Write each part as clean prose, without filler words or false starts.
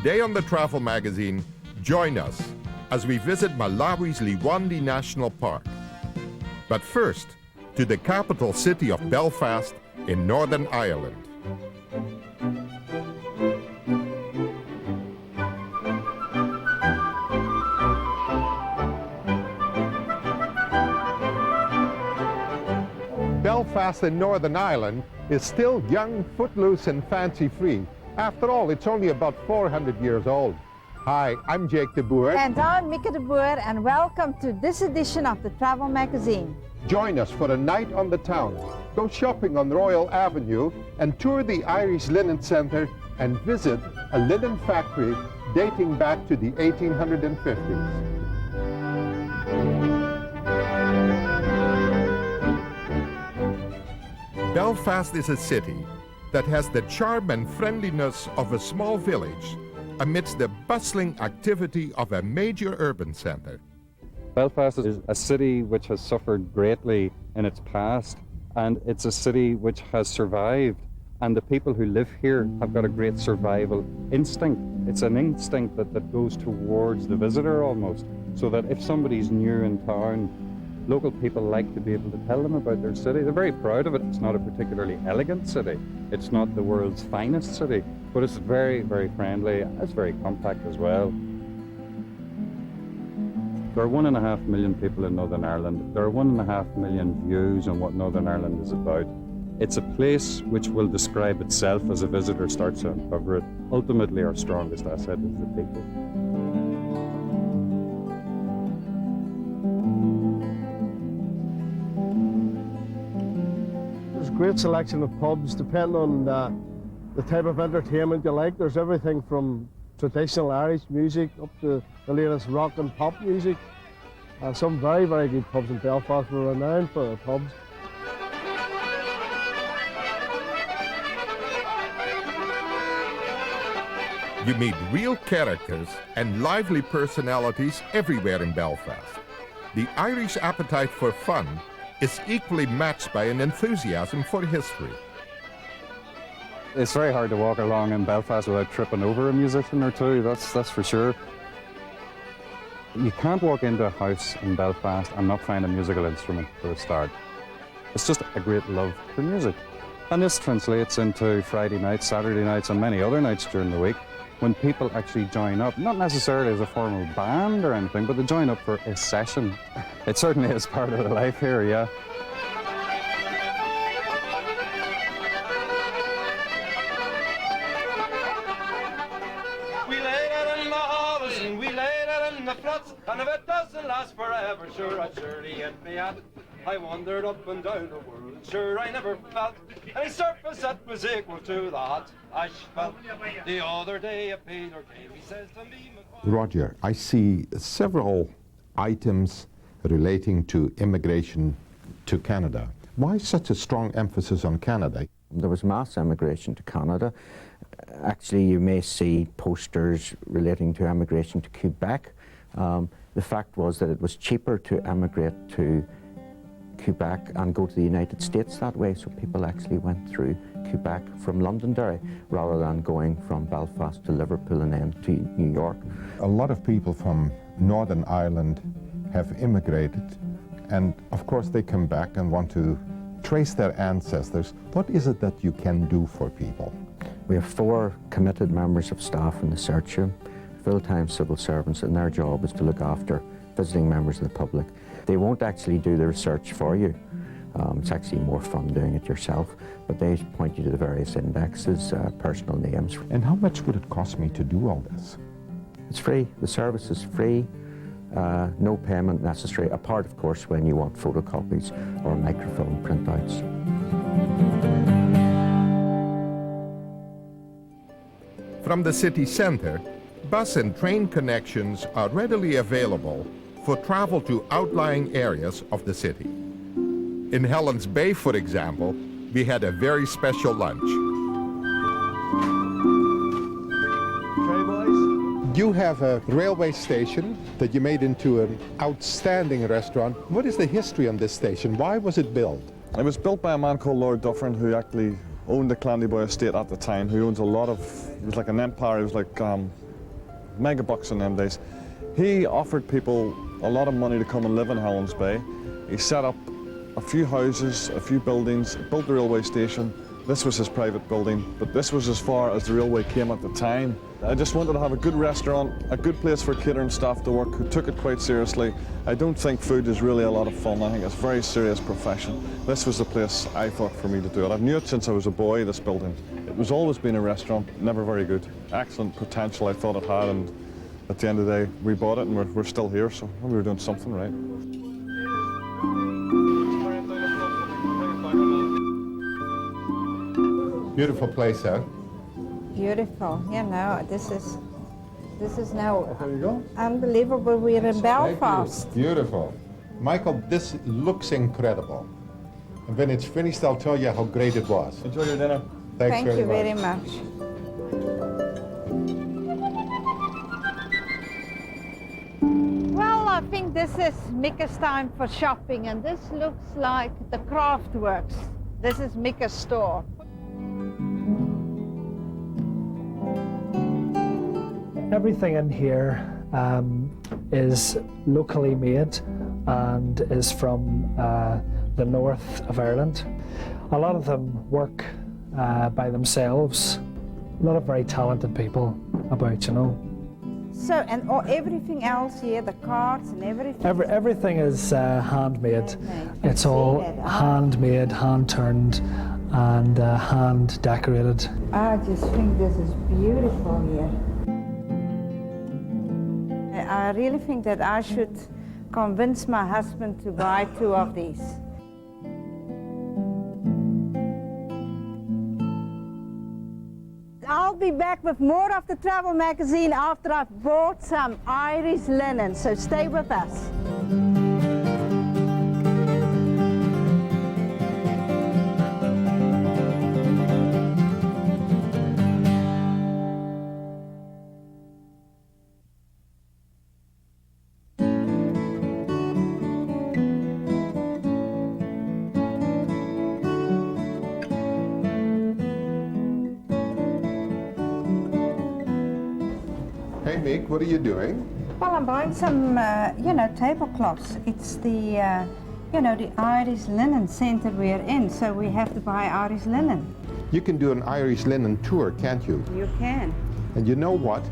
Today on the Travel Magazine, join us as we visit Malawi's Liwonde National Park. But first, to the capital city of Belfast in Northern Ireland. Belfast in Northern Ireland is still young, footloose and fancy-free. After all, it's only about 400 years old. Hi, I'm Jake de Boer. And I'm Mieke de Boer, and welcome to this edition of the Travel Magazine. Join us for a night on the town. Go shopping on Royal Avenue and tour the Irish Linen Centre and visit a linen factory dating back to the 1850s. Belfast is a city that has the charm and friendliness of a small village amidst the bustling activity of a major urban centre. Belfast is a city which has suffered greatly in its past, and it's a city which has survived, and the people who live here have got a great survival instinct. It's an instinct that goes towards the visitor almost, so that if somebody's new in town, local people like to be able to tell them about their city. They're very proud of it. It's not a particularly elegant city. It's not the world's finest city, but it's very, very friendly. It's very compact as well. There are 1.5 million people in Northern Ireland. There are 1.5 million views on what Northern Ireland is about. It's a place which will describe itself as a visitor starts to uncover it. Ultimately, our strongest asset is the people. Great selection of pubs, depending on the type of entertainment you like. There's everything from traditional Irish music up to the latest rock and pop music. Some very, very good pubs in Belfast. We're renowned for our pubs. You meet real characters and lively personalities everywhere in Belfast. The Irish appetite for fun is equally matched by an enthusiasm for history. It's very hard to walk along in Belfast without tripping over a musician or two, that's for sure. You can't walk into a house in Belfast and not find a musical instrument for a start. It's just a great love for music. And this translates into Friday nights, Saturday nights and many other nights during the week when people actually join up, not necessarily as a formal band or anything, but they join up for a session. It certainly is part of the life here, yeah. We laid it in the hollows and we laid it in the flats, and if it doesn't last forever, sure I'd surely get me at it. I wandered up and down the world, and sure I never felt any surface that was equal to the hot asphalt. The other day a Peter came, he says to me, Roger, I see several items relating to immigration to Canada. Why such a strong emphasis on Canada? There was mass immigration to Canada. Actually, you may see posters relating to immigration to Quebec. The fact was that it was cheaper to emigrate to Quebec and go to the United States that way, so people actually went through Quebec from Londonderry rather than going from Belfast to Liverpool and then to New York. A lot of people from Northern Ireland have immigrated, and of course they come back and want to trace their ancestors. What is it that you can do for people? We have 4 committed members of staff in the search room, full-time civil servants, and their job is to look after visiting members of the public. They won't actually do the research for you. It's actually more fun doing it yourself, but they point you to the various indexes, personal names. And how much would it cost me to do all this? It's free. The service is free. No payment necessary, apart of course when you want photocopies or microfilm printouts. From the city centre, bus and train connections are readily available for travel to outlying areas of the city. In Helens Bay, for example, we had a very special lunch. You have a railway station that you made into an outstanding restaurant. What is the history on this station? Why was it built? It was built by a man called Lord Dufferin, who actually owned the Clandyboy estate at the time, who owns a lot of, it was like an empire. It was like mega bucks in them days. He offered people a lot of money to come and live in Helens Bay. He set up a few houses, a few buildings, built the railway station. This was his private building, but this was as far as the railway came at the time. I just wanted to have a good restaurant, a good place for catering staff to work who took it quite seriously. I don't think food is really a lot of fun. I think it's a very serious profession. This was the place I thought for me to do it. I've knew it since I was a boy, this building. It was always been a restaurant, never very good. Excellent potential I thought it had, and at the end of the day, we bought it and we're still here, so we were doing something right. Beautiful place, huh? Beautiful. You know, this is now There you go. unbelievable. We're in Belfast. Beautiful. Michael, this looks incredible. And when it's finished, I'll tell you how great it was. Enjoy your dinner. Thanks Thank you very much. much. Well, I think this is Mika's time for shopping, and this looks like the craft works. This is Mika's store. Everything in here is locally made and is from the north of Ireland. A lot of them work by themselves. A lot of very talented people about, you know. So, and everything else here, the cards and everything. Everything is handmade. Handmade. It's all See that? handmade, hand-turned, and hand-decorated. I just think this is beautiful here. I really think that I should convince my husband to buy 2 of these. I'll be back with more of the travel magazine after I've bought some Irish linen, so stay with us. Hey, Mick, what are you doing? Well, I'm buying some, tablecloths. It's the, the Irish linen center we're in, so we have to buy Irish linen. You can do an Irish linen tour, can't you? You can. And you know what?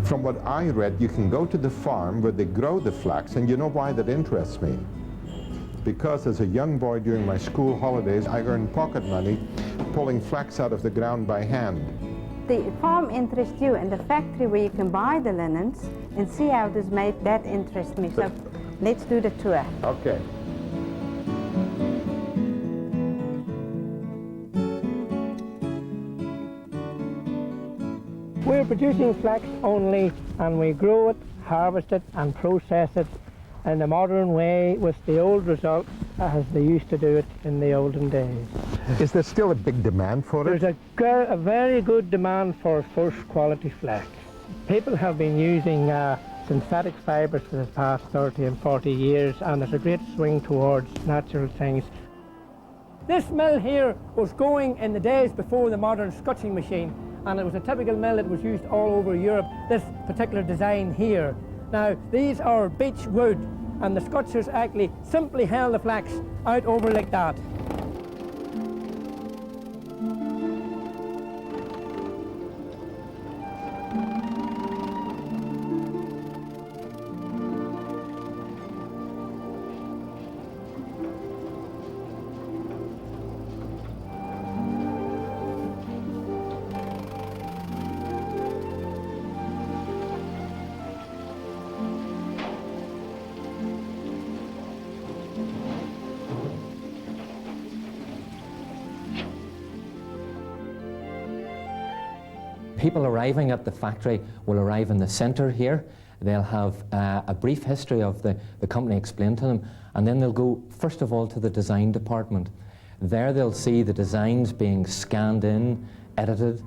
From what I read, you can go to the farm where they grow the flax, and you know why that interests me? Because as a young boy during my school holidays, I earned pocket money pulling flax out of the ground by hand. The farm interests you, and the factory where you can buy the linens and see how it is made, that interests me. So let's do the tour. Okay. We're producing flax only, and we grow it, harvest it and process it in the modern way with the old results as they used to do it in the olden days. Is there still a big demand for it? There's a very good demand for first quality flax. People have been using synthetic fibres for the past 30 and 40 years, and there's a great swing towards natural things. This mill here was going in the days before the modern scutching machine, and it was a typical mill that was used all over Europe, this particular design here. Now, these are beech wood, and the scutchers actually simply held the flax out over like that. People arriving at the factory will arrive in the centre here. They'll have a brief history of the company explained to them, and then they'll go first of all to the design department. There they'll see the designs being scanned in, edited.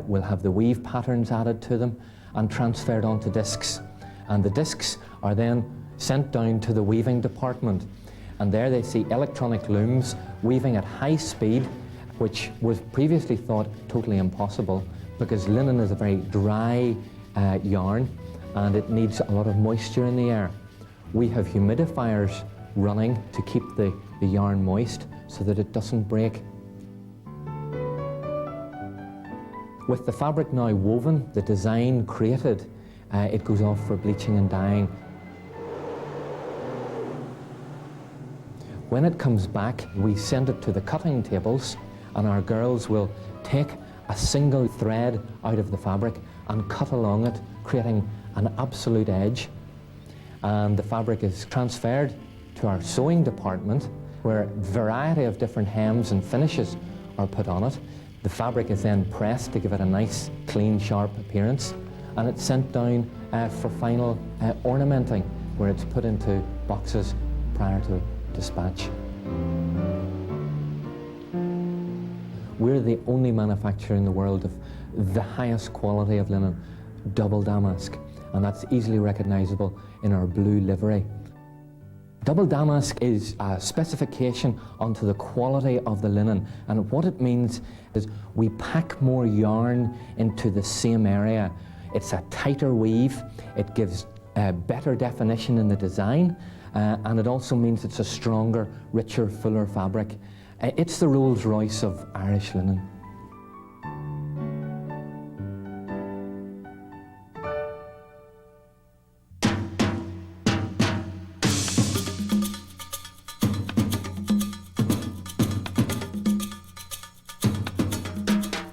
We'll have the weave patterns added to them and transferred onto discs. And the discs are then sent down to the weaving department. And there they see electronic looms weaving at high speed, which was previously thought totally impossible, because linen is a very dry yarn, and it needs a lot of moisture in the air. We have humidifiers running to keep the yarn moist so that it doesn't break. With the fabric now woven, the design created, it goes off for bleaching and dyeing. When it comes back, we send it to the cutting tables, and our girls will take a single thread out of the fabric and cut along it, creating an absolute edge. And the fabric is transferred to our sewing department, where a variety of different hems and finishes are put on it. The fabric is then pressed to give it a nice, clean, sharp appearance, and it's sent down for final ornamenting, where it's put into boxes prior to dispatch. We're the only manufacturer in the world of the highest quality of linen, double damask, and that's easily recognizable in our blue livery. Double damask is a specification onto the quality of the linen, and what it means is we pack more yarn into the same area. It's a tighter weave, it gives better definition in the design, and it also means it's a stronger, richer, fuller fabric. It's the Rolls-Royce of Irish linen.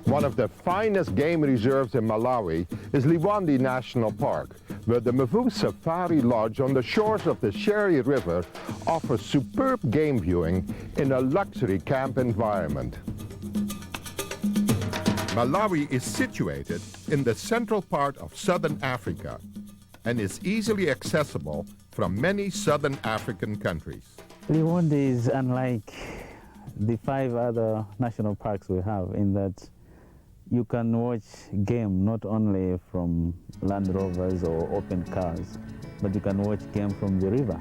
One of the finest game reserves in Malawi is Liwonde National Park, where the Mvu Safari Lodge on the shores of the Sherry River offers superb game viewing in a luxury camp environment. Malawi is situated in the central part of southern Africa and is easily accessible from many southern African countries. Liwonde is unlike the 5 other national parks we have in that you can watch game not only from Land Rovers or open cars, but you can watch game from the river.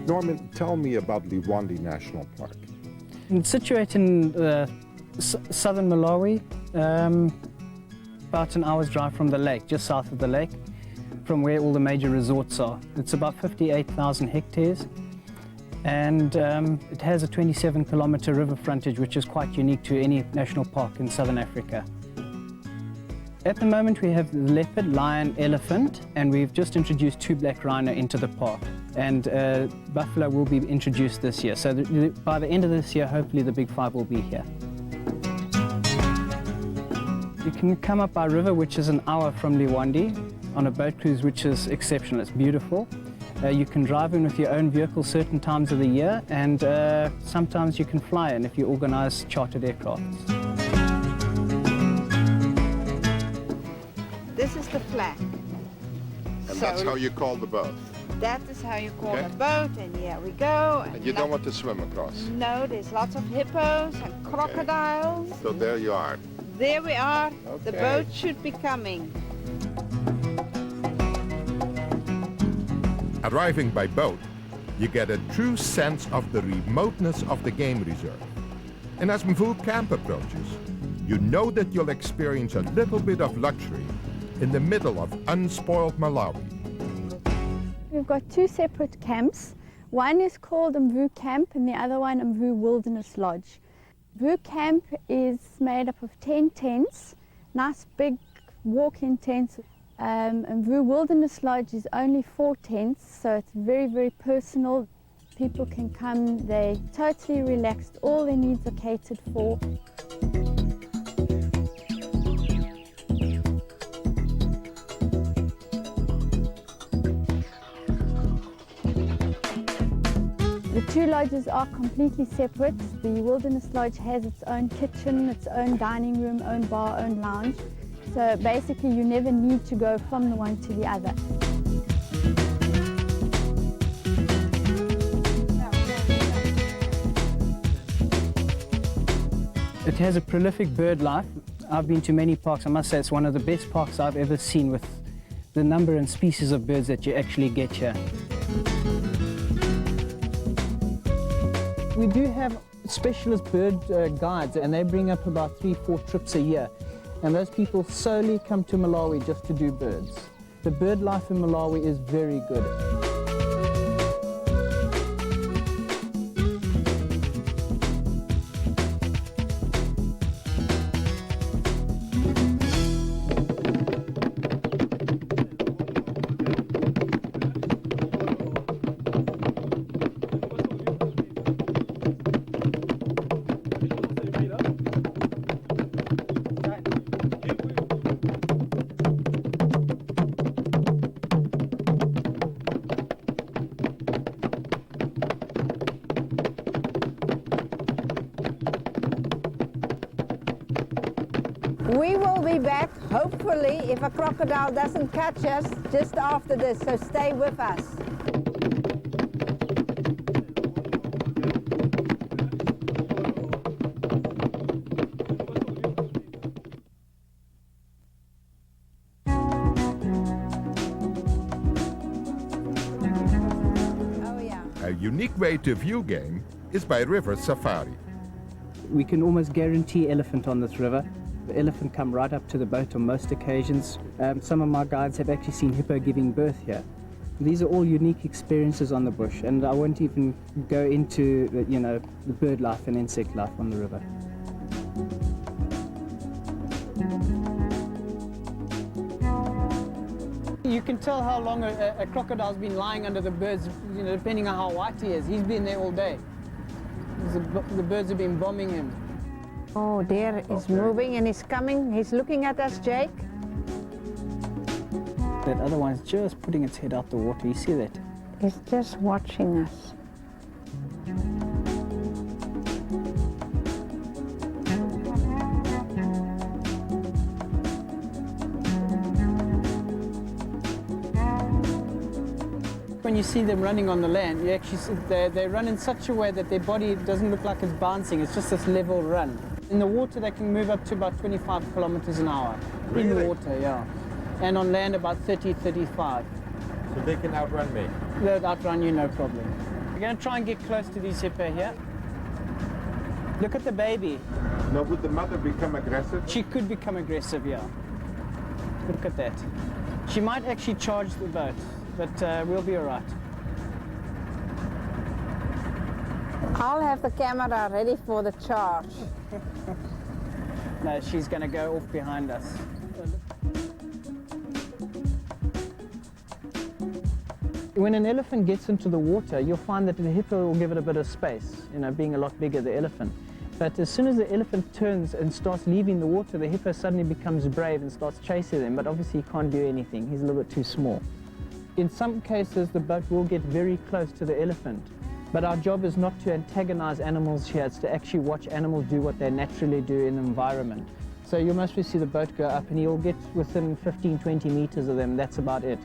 Norman, tell me about Liwonde National Park. It's situated in southern Malawi, about an hour's drive from the lake, just south of the lake, from where all the major resorts are. It's about 58,000 hectares. And it has a 27-kilometer river frontage, which is quite unique to any national park in southern Africa. At the moment we have the leopard, lion, elephant, and we've just introduced 2 black rhino into the park. And buffalo will be introduced this year. So by the end of this year, hopefully the big 5 will be here. You can come up by river, which is an hour from Liwonde, on a boat cruise, which is exceptional. It's beautiful. You can drive in with your own vehicle certain times of the year, and sometimes you can fly in if you organize chartered aircrafts. This is the flag. And that's how you call the boat? That is how you call the boat, and here we go. And you don't want to swim across? No, there's lots of hippos and crocodiles. So there you are. There we are. Okay. The boat should be coming. Arriving by boat, you get a true sense of the remoteness of the game reserve. And as Mvu Camp approaches, you know that you'll experience a little bit of luxury in the middle of unspoiled Malawi. We've got 2 separate camps. One is called Mvu Camp and the other one Mvu Wilderness Lodge. Mvu Camp is made up of 10 tents, nice big walk-in tents. Mvu Wilderness Lodge is only 4 tents, so it's very, very personal. People can come, they're totally relaxed, all their needs are catered for. The 2 lodges are completely separate. The Wilderness Lodge has its own kitchen, its own dining room, own bar, own lounge. So basically you never need to go from the one to the other. It has a prolific bird life. I've been to many parks. I must say it's one of the best parks I've ever seen with the number and species of birds that you actually get here. We do have specialist bird guides, and they bring up about 3-4 trips a year. And those people solely come to Malawi just to do birds. The bird life in Malawi is very good. We will be back, hopefully, if a crocodile doesn't catch us just after this, so stay with us. Oh, yeah. A unique way to view game is by river safari. We can almost guarantee elephant on this river. The elephant come right up to the boat on most occasions. Some of my guides have actually seen hippo giving birth here. These are all unique experiences on the bush, and I won't even go into the bird life and insect life on the river. You can tell how long a crocodile's been lying under the birds, depending on how white he is. He's been there all day. The birds have been bombing him. Oh, there he's moving and he's coming. He's looking at us, Jake. That other one's just putting its head out the water. You see that? He's just watching us. When you see them running on the land, you actually see they run in such a way that their body doesn't look like it's bouncing. It's just this level run. In the water, they can move up to about 25 kilometers an hour. Really? In the water, yeah. And on land, about 30, 35. So they can outrun me? They'll outrun you, no problem. We're going to try and get close to these hippo here. Look at the baby. Now, would the mother become aggressive? She could become aggressive, yeah. Look at that. She might actually charge the boat, but we'll be all right. I'll have the camera ready for the charge. No, she's going to go off behind us. When an elephant gets into the water, you'll find that the hippo will give it a bit of space, being a lot bigger, the elephant. But as soon as the elephant turns and starts leaving the water, the hippo suddenly becomes brave and starts chasing them, but obviously he can't do anything. He's a little bit too small. In some cases, the boat will get very close to the elephant. But our job is not to antagonize animals here, it's to actually watch animals do what they naturally do in the environment. So you'll mostly see the boat go up and you'll get within 15, 20 meters of them, that's about it.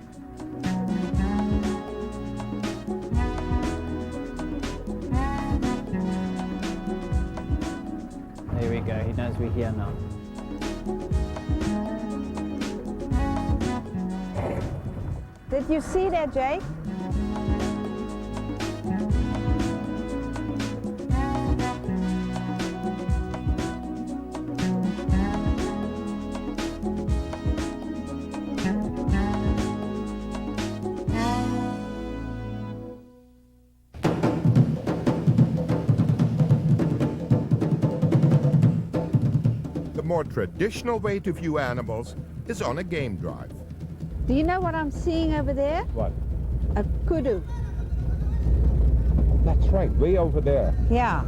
There we go, he knows we're here now. Did you see that, Jake? The more traditional way to view animals is on a game drive. Do you know what I'm seeing over there? What? A kudu. That's right, way over there. Yeah.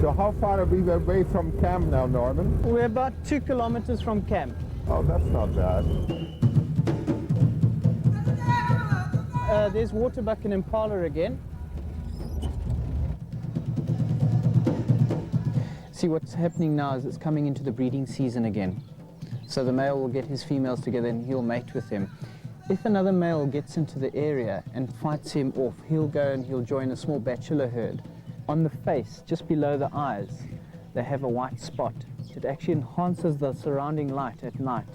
So how far are we away from camp now, Norman? We're about 2 kilometers from camp. Oh, that's not bad. There's waterbuck and impala again. See, what's happening now is it's coming into the breeding season again. So the male will get his females together and he'll mate with them. If another male gets into the area and fights him off, he'll go and he'll join a small bachelor herd. On the face, just below the eyes, they have a white spot. It actually enhances the surrounding light at night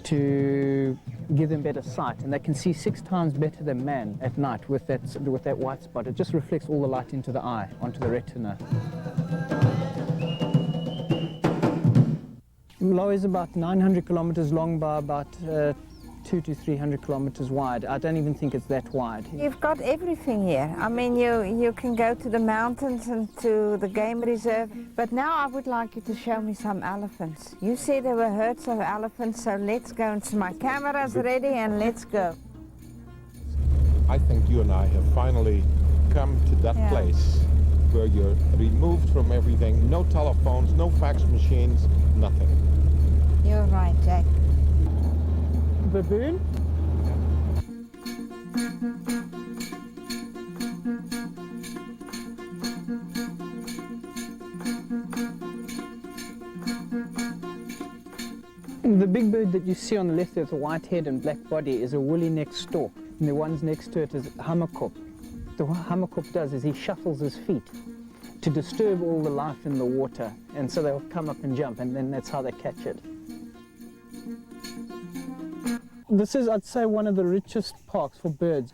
to give them better sight, and they can see 6 times better than man at night with that white spot. It just reflects all the light into the eye, onto the retina. Malawi is about 900 kilometers long by about 200 to 300 kilometers wide. I don't even think it's that wide. You've got everything here. I mean, you can go to the mountains and to the game reserve. But now I would like you to show me some elephants. You said there were herds of elephants, so let's go. And my camera's ready, and let's go. I think you and I have finally come to that place where you're removed from everything. No telephones, no fax machines, nothing. You're right, Jack. Baboon? The big bird that you see on the left there with a white head and black body is a woolly-necked stork, and the ones next to it is hammerkop. The hammerkop does is he shuffles his feet to disturb all the life in the water, and so they'll come up and jump, and then that's how they catch it. This is, I'd say, one of the richest parks for birds.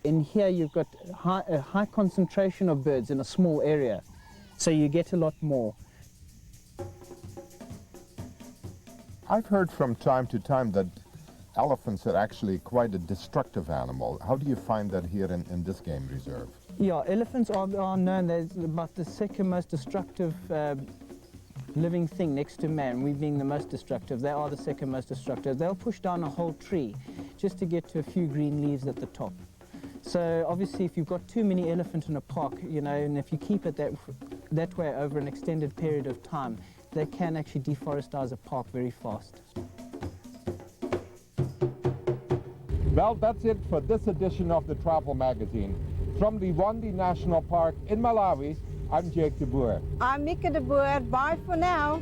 In here you've got a high concentration of birds in a small area, so you get a lot more. I've heard from time to time that elephants are actually quite a destructive animal. How do you find that here in this game reserve? Yeah, elephants are known as about the second most destructive living thing next to man. We being the most destructive, they are the second most destructive. They'll push down a whole tree just to get to a few green leaves at the top. So obviously if you've got too many elephants in a park, you know, and if you keep it that way over an extended period of time, they can actually deforestize a park very fast. Well, that's it for this edition of the Travel Magazine. From the Wandi National Park in Malawi, I'm Jake de Boer. I'm Mieke de Boer. Bye for now.